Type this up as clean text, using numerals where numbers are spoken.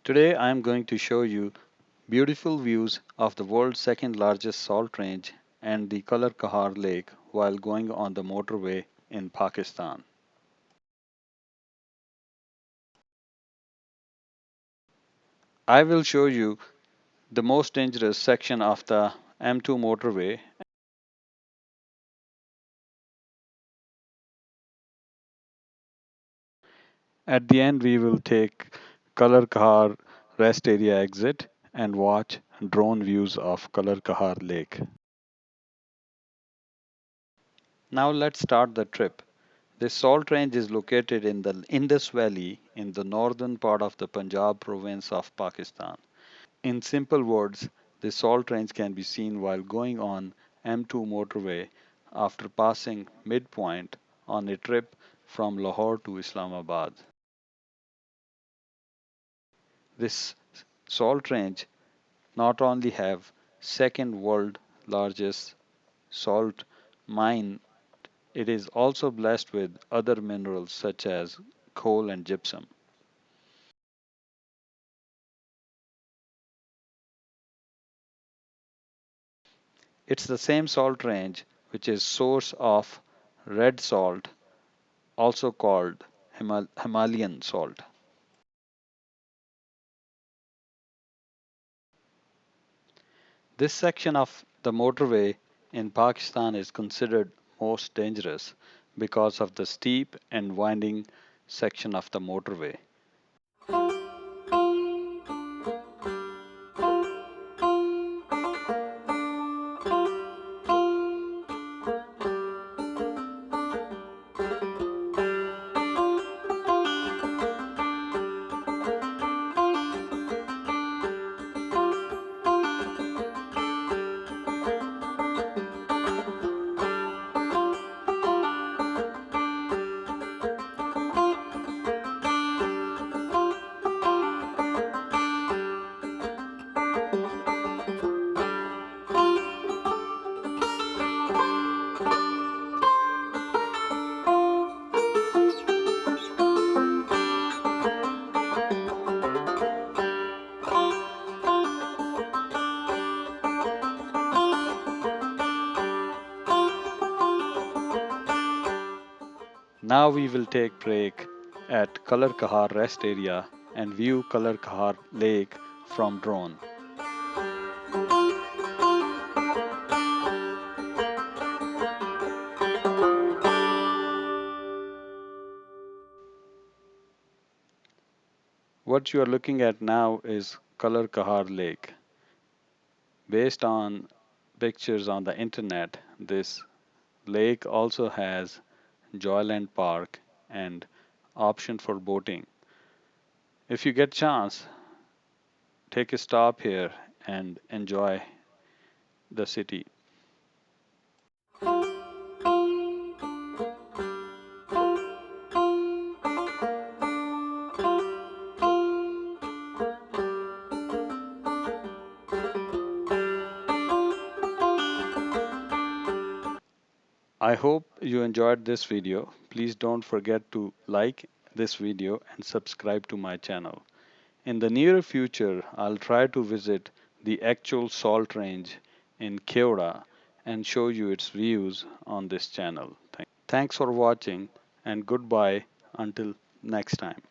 Today I am going to show you beautiful views of the world's second largest salt range and the Kalar Kahar lake while going on the motorway in Pakistan. I will show you the most dangerous section of the M2 Motorway. At the end we will take Kalar Kahar rest area exit and watch drone views of Kalar Kahar lake. Now let's start the trip. This salt range is located in the Indus Valley in the northern part of the Punjab province of Pakistan. In simple words, this salt range can be seen while going on M2 motorway after passing midpoint on a trip from Lahore to Islamabad. This salt range not only have second world largest salt mine, it is also blessed with other minerals such as coal and gypsum. It's the same salt range which is source of red salt, also called Himalayan salt. This section of the motorway in Pakistan is considered most dangerous because of the steep and winding section of the motorway. Now we will take break at Kalar Kahar rest area and view Kalar Kahar lake from drone. What you are looking at now is Kalar Kahar lake. Based on pictures on the internet, this lake also has Joyland Park and option for boating. If you get chance, take a stop here and enjoy the city. I hope you enjoyed this video. Please don't forget to like this video and subscribe to my channel. In the near future, I'll try to visit the actual salt range in Keoda and show you its views on this channel. Thanks for watching and goodbye until next time.